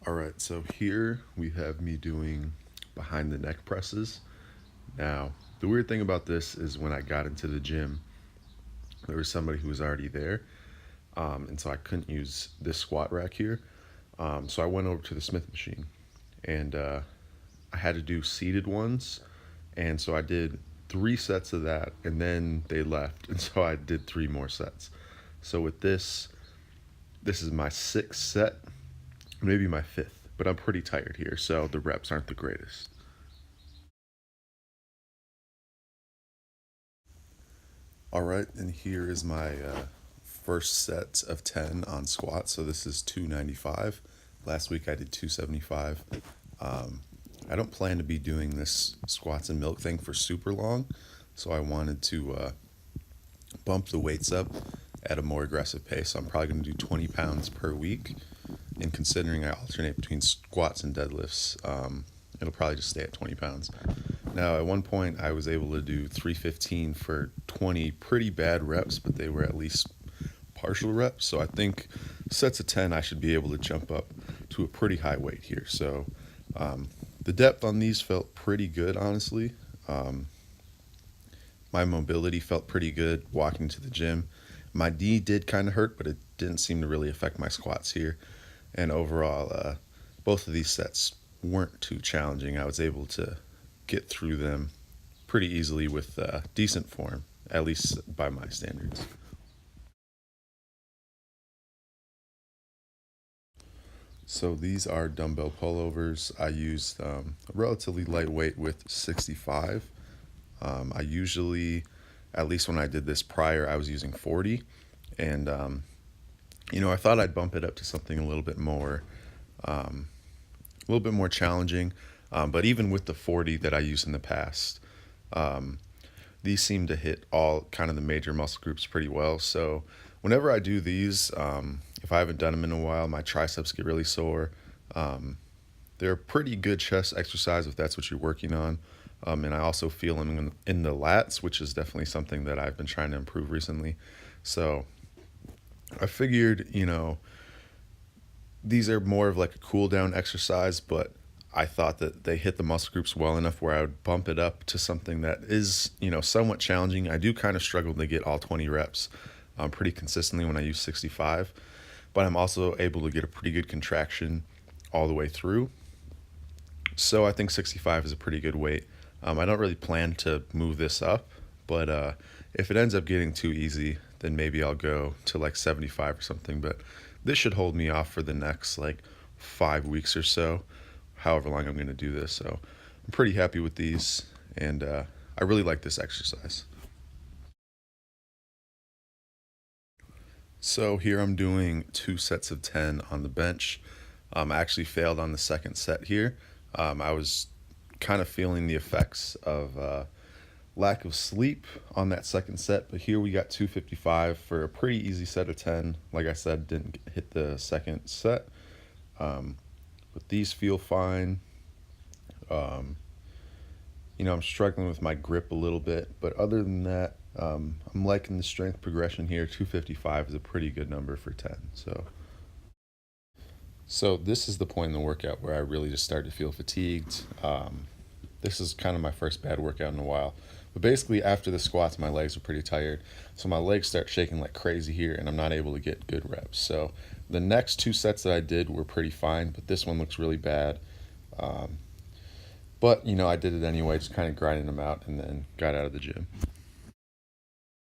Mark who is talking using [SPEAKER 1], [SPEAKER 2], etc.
[SPEAKER 1] All right, so here we have me doing behind the neck presses. Now, the weird thing about this is when I got into the gym, there was somebody who was already there, and so I couldn't use this squat rack here. So I went over to the Smith machine, and I had to do seated ones, and so I did 3 sets of that, and then they left, and so I did 3 more sets. So with this is my sixth set, maybe my fifth, but I'm pretty tired here, so the reps aren't the greatest. All right, and here is my first set of 10 on squat. So this is 295. Last week I did 275. I don't plan to be doing this squats and milk thing for super long, so I wanted to bump the weights up at a more aggressive pace. So I'm probably going to do 20 pounds per week. And considering I alternate between squats and deadlifts, it'll probably just stay at 20 pounds. Now, at one point, I was able to do 315 for 20 pretty bad reps, but they were at least partial reps. So I think sets of 10, I should be able to jump up to a pretty high weight here. So the depth on these felt pretty good, honestly. My mobility felt pretty good walking to the gym. My knee did kind of hurt, but it didn't seem to really affect my squats here. And overall, both of these sets weren't too challenging. I was able to get through them pretty easily with decent form, at least by my standards. So these are dumbbell pullovers. I used a relatively lightweight with 65. I usually, at least when I did this prior, I was using 40. And, I thought I'd bump it up to something a little bit more challenging. But even with the 40 that I used in the past, these seem to hit all kind of the major muscle groups pretty well. So whenever I do these, if I haven't done them in a while, my triceps get really sore. They're a pretty good chest exercise if that's what you're working on. And I also feel them in the lats, which is definitely something that I've been trying to improve recently. So I figured, these are more of like a cool down exercise, but I thought that they hit the muscle groups well enough where I would bump it up to something that is, somewhat challenging. I do kind of struggle to get all 20 reps pretty consistently when I use 65, but I'm also able to get a pretty good contraction all the way through. So I think 65 is a pretty good weight. I don't really plan to move this up, but if it ends up getting too easy, then maybe I'll go to like 75 or something. But this should hold me off for the next like 5 weeks or so, however long I'm going to do this. So I'm pretty happy with these, and I really like this exercise. So here I'm doing 2 sets of 10 on the bench. I actually failed on the second set here. I was kind of feeling the effects of lack of sleep on that second set, but here we got 255 for a pretty easy set of 10. Like I said, didn't hit the second set, but these feel fine. Um, I'm struggling with my grip a little bit, but other than that, I'm liking the strength progression here. 255 is a pretty good number for 10. So this is the point in the workout where I really just started to feel fatigued. This is kind of my first bad workout in a while. But basically, after the squats, my legs are pretty tired. So my legs start shaking like crazy here, and I'm not able to get good reps. So the next 2 sets that I did were pretty fine, but this one looks really bad. But I did it anyway, just kind of grinding them out, and then got out of the gym.